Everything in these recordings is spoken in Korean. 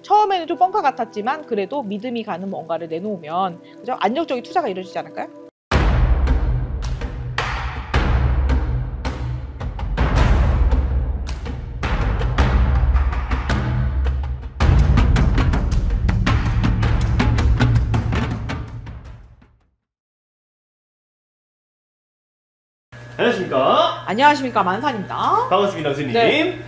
처음에는 좀 뻥카 같았지만 그래도 믿음이 가는 뭔가를 내놓으면 그죠? 안정적인 투자가 이루어지지 않을까요? 안녕하십니까? 안녕하십니까, 만산입니다. 반갑습니다, 교수님. 네.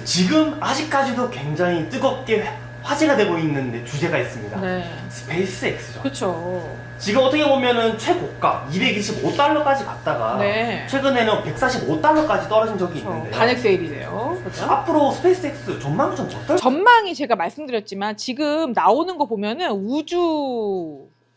지금 아직까지도 굉장히 뜨겁게 화제가 되고 있는 주제가 있습니다. 네, 스페이스X죠. 그렇죠. 지금 어떻게 보면은 최고가 225달러까지 갔다가 네. 최근에는 145달러까지 떨어진 적이 있는데요. 단액 세일이세요. 그렇죠? 앞으로 스페이스X 전망은 좀 어떨까요? 전망이 제가 말씀드렸지만 지금 나오는 거 보면은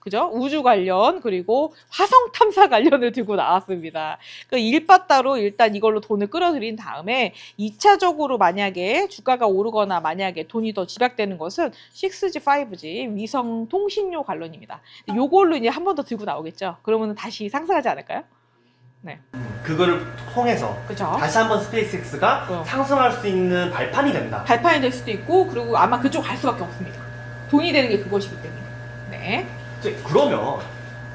그죠? 우주 관련 그리고 화성 탐사 관련을 들고 나왔습니다. 그 일바따로 일단 이걸로 돈을 끌어들인 다음에 2차적으로 만약에 주가가 오르거나 만약에 돈이 더 집약되는 것은 6G, 5G 위성 통신료 관련입니다. 요걸로 이제 한 번 더 들고 나오겠죠. 그러면 다시 상승하지 않을까요? 네. 그거를 통해서 그죠? 다시 한번 스페이스X가 상승할 수 있는 발판이 된다. 발판이 될 수도 있고 그리고 아마 그쪽 갈 수밖에 없습니다. 돈이 되는 게 그것이기 때문에. 네. 그러면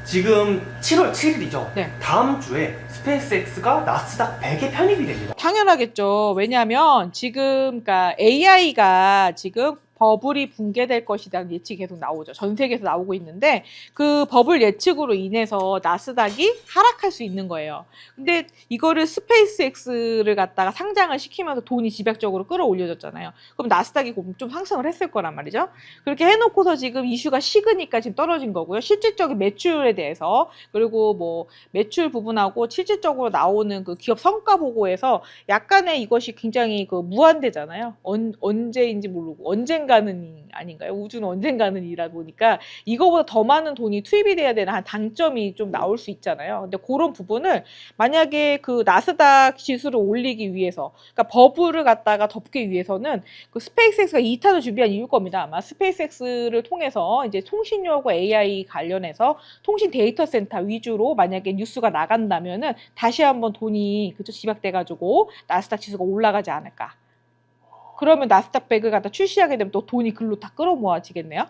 지금 7월 7일이죠. 네. 다음 주에 스페이스X가 나스닥 100에 편입이 됩니다. 당연하겠죠. 왜냐하면 지금 그러니까 AI가 지금 버블이 붕괴될 것이라는 예측이 계속 나오죠. 전 세계에서 나오고 있는데 그 버블 예측으로 인해서 나스닥이 하락할 수 있는 거예요. 근데 이거를 스페이스X를 갖다가 상장을 시키면서 돈이 집약적으로 끌어올려졌잖아요. 그럼 나스닥이 좀 상승을 했을 거란 말이죠. 그렇게 해놓고서 지금 이슈가 식으니까 지금 떨어진 거고요. 실질적인 매출에 대해서 그리고 뭐 매출 부분하고 실질적으로 나오는 그 기업 성과 보고에서 약간의 이것이 굉장히 그 무한대잖아요. 언제인지 모르고 언젠가는 아닌가요? 우주는 언젠가는 이라 보니까 이거보다 더 많은 돈이 투입이 돼야 되는 한 당점이 좀 나올 수 있잖아요. 근데 그런 부분을 만약에 그 나스닥 지수를 올리기 위해서 그러니까 버블을 갖다가 덮기 위해서는 그 스페이스X가 2탄을 준비한 이유일 겁니다. 아마 스페이스X를 통해서 이제 통신료하고 AI 관련해서 통신 데이터 센터 위주로 만약에 뉴스가 나간다면은 다시 한번 돈이 그쪽 집약돼가지고 나스닥 지수가 올라가지 않을까. 그러면 나스닥 100을 갖다 출시하게 되면 또 돈이 글로 다 끌어모아지겠네요.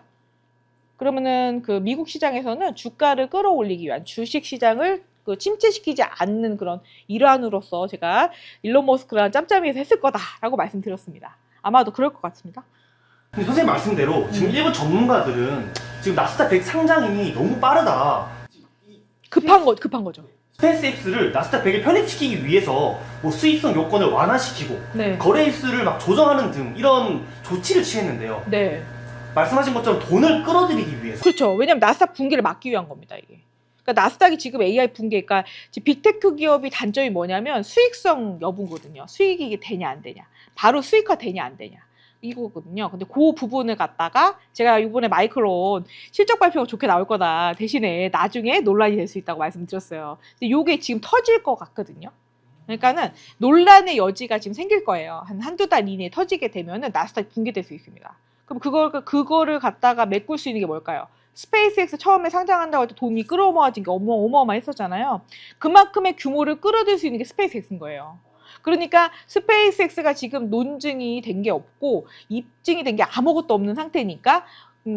그러면은 그 미국 시장에서는 주가를 끌어올리기 위한 주식 시장을 그 침체시키지 않는 그런 일환으로서 제가 일론 머스크랑 짬짬이에서 했을 거다라고 말씀드렸습니다. 아마도 그럴 것 같습니다. 근데 선생님 말씀대로 지금 일본 전문가들은 지금 나스닥 100 상장이 너무 빠르다. 급한 거죠. 스페이스X를 나스닥 100에 편입시키기 위해서 뭐 수익성 요건을 완화시키고 네. 거래일수를 막 조정하는 등 이런 조치를 취했는데요. 네. 말씀하신 것처럼 돈을 끌어들이기 위해서. 그렇죠. 왜냐면 나스닥 붕괴를 막기 위한 겁니다, 이게. 그러니까 나스닥이 지금 AI 붕괴, 그러니까 빅테크 기업이 단점이 뭐냐면 수익성 여부거든요. 수익이 이게 되냐 안 되냐, 바로 수익화 되냐 안 되냐 이거거든요. 근데 그 부분을 갖다가 제가 이번에 마이크론 실적 발표가 좋게 나올 거다 대신에 나중에 논란이 될 수 있다고 말씀드렸어요. 근데 이게 지금 터질 것 같거든요. 그러니까는 논란의 여지가 지금 생길 거예요. 한두 달 이내에 터지게 되면은 나스닥이 붕괴될 수 있습니다. 그럼 그거를 갖다가 메꿀 수 있는 게 뭘까요? 스페이스X 처음에 상장한다고 할 때 돈이 끌어모아진 게 어마어마했었잖아요. 그만큼의 규모를 끌어들 수 있는 게 스페이스X인 거예요. 그러니까 스페이스X가 지금 논증이 된 게 없고 입증이 된 게 아무것도 없는 상태니까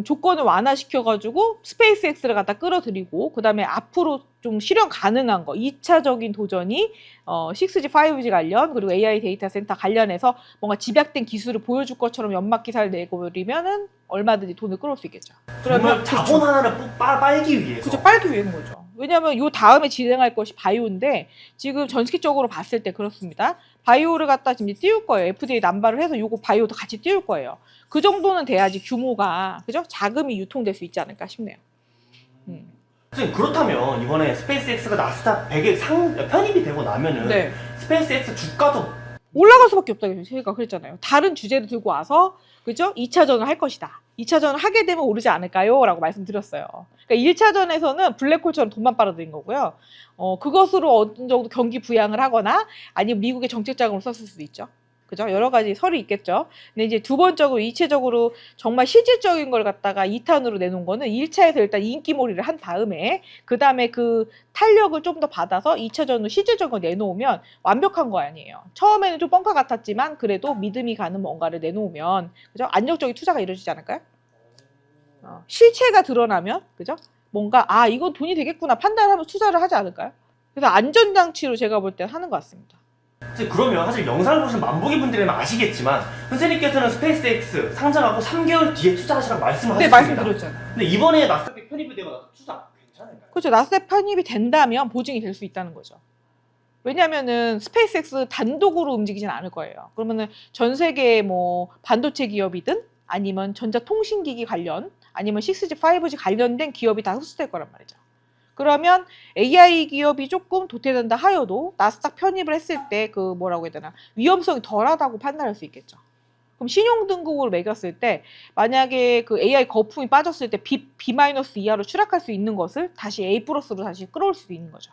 조건을 완화시켜가지고 스페이스X를 갖다 끌어들이고 그 다음에 앞으로 좀 실현 가능한 거 2차적인 도전이 6G, 5G 관련 그리고 AI 데이터 센터 관련해서 뭔가 집약된 기술을 보여줄 것처럼 연막 기사를 내버리면은 얼마든지 돈을 끌어올 수 있겠죠. 정말 자본 하나를 빨기 위해서. 그렇죠. 빨기 위한 거죠. 왜냐하면 요 다음에 진행할 것이 바이오인데 지금 전체적으로 봤을 때 그렇습니다. 바이오를 갖다 지금 띄울 거예요. FDA 남발을 해서 요거 바이오도 같이 띄울 거예요. 그 정도는 돼야지 규모가 그죠? 자금이 유통될 수 있지 않을까 싶네요. 선생님 그렇다면 이번에 스페이스X가 나스닥 100에 편입이 되고 나면은 네. 스페이스X 주가도 올라갈 수밖에 없다고 제가 그랬잖아요. 다른 주제를 들고 와서 그죠? 2차전을 할 것이다. 2차전을 하게 되면 오르지 않을까요? 라고 말씀드렸어요. 그러니까 1차전에서는 블랙홀처럼 돈만 빨아들인 거고요. 그것으로 어느 정도 경기 부양을 하거나 아니면 미국의 정책 자금을 썼을 수도 있죠. 그죠? 여러 가지 설이 있겠죠. 근데 이제 두 번째로 이체적으로 정말 실질적인 걸 갖다가 2탄으로 내놓은 거는 1차에서 일단 인기몰이를 한 다음에 그 다음에 그 탄력을 좀 더 받아서 2차전으로 실질적인 걸 내놓으면 완벽한 거 아니에요. 처음에는 좀 뻥카 같았지만 그래도 믿음이 가는 뭔가를 내놓으면 그죠? 안정적인 투자가 이루어지지 않을까요? 실체가 드러나면 그죠? 뭔가 아 이건 돈이 되겠구나 판단하면 투자를 하지 않을까요? 그래서 안전장치로 제가 볼 때 하는 것 같습니다. 그러면 사실 영상을 보신 만보기 분들이면 아시겠지만 선생님께서는 스페이스X 상장하고 3개월 뒤에 투자하시라고 말씀을 네, 하셨습니다. 말씀드렸잖아요. 근데 이번에 나스닥 편입이 되고 나서 투자 괜찮을까요? 그렇죠. 나스닥 편입이 된다면 보증이 될 수 있다는 거죠. 왜냐면은 스페이스X 단독으로 움직이진 않을 거예요. 그러면은 전 세계 뭐 반도체 기업이든 아니면 전자통신기기 관련 아니면 6G, 5G 관련된 기업이 다 흡수될 거란 말이죠. 그러면 AI 기업이 조금 도태된다 하여도 나스닥 편입을 했을 때 그 뭐라고 해야 되나 위험성이 덜하다고 판단할 수 있겠죠. 그럼 신용등급으로 매겼을 때 만약에 그 AI 거품이 빠졌을 때 B 이하로 추락할 수 있는 것을 다시 A 플러스로 다시 끌어올 수도 있는 거죠.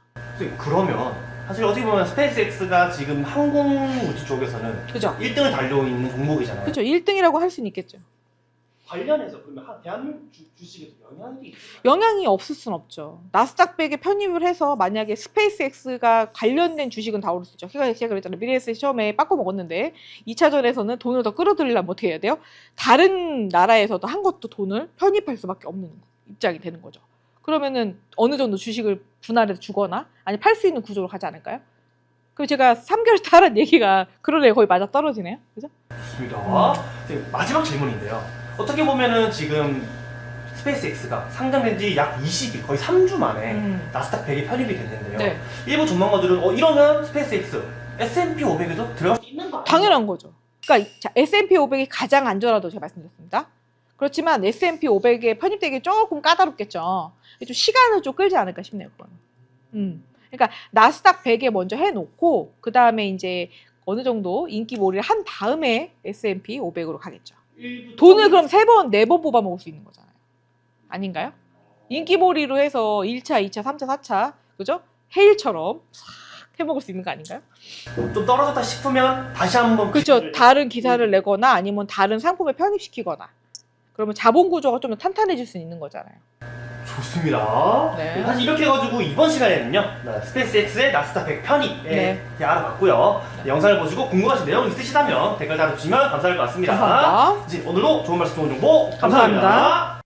그러면 사실 어떻게 보면 스페이스X가 지금 항공우주 쪽에서는 그죠? 1등을 달리고 있는 종목이잖아요. 그렇죠. 1등이라고 할 수는 있겠죠. 관련해서 그러면 대한민국 주식에도 영향이 있을까요? 영향이 없을 순 없죠. 나스닥 100에 편입을 해서 만약에 스페이스X가 관련된 주식은 다 오를 수 있죠. 제가 그랬잖아요. 미래에셋 처음에 빠꾸 먹었는데 2차전에서는 돈을 더 끌어들이려면 어떻게 해야 돼요? 다른 나라에서도 한 것도 돈을 편입할 수밖에 없는 입장이 되는 거죠. 그러면은 어느 정도 주식을 분할해서 주거나 아니 팔 수 있는 구조로 가지 않을까요? 그리고 제가 3개월 따른 얘기가 그러네 거의 맞아 떨어지네요. 그죠? 좋습니다. 마지막 질문인데요. 어떻게 보면은 지금 스페이스X가 상장된 지 약 20일, 거의 3주 만에 나스닥 100에 편입이 됐는데요. 네. 일부 전문가들은 이러면 스페이스X, S&P 500에도 들어갈 수 있는 거 아니에요? 당연한 거죠. 그러니까 자, S&P 500이 가장 안전하다고 제가 말씀드렸습니다. 그렇지만 S&P 500에 편입되기 조금 까다롭겠죠. 좀 시간을 좀 끌지 않을까 싶네요. 그건. 그러니까 나스닥 100에 먼저 해놓고 그 다음에 이제 어느 정도 인기몰이를 한 다음에 S&P 500으로 가겠죠. 돈을 그럼 3번, 4번 뽑아 먹을 수 있는 거잖아요. 아닌가요? 인기몰이로 해서 1차, 2차, 3차, 4차 그죠? 해일처럼 싹 해먹을 수 있는 거 아닌가요? 좀 떨어졌다 싶으면 다시 한번 그렇죠. 다른 기사를 내거나 아니면 다른 상품에 편입시키거나 그러면 자본 구조가 좀 더 탄탄해질 수 있는 거잖아요. 좋습니다. 네. 사실 이렇게 해가지고 이번 시간에는요 스페이스X의 나스닥 100 편입에 네. 알아봤고요. 영상을 보시고 궁금하신 내용 있으시다면 댓글 달아주시면 감사할 것 같습니다. 감사합니다. 이제 오늘도 좋은 말씀 좋은 정보 감사합니다. 감사합니다.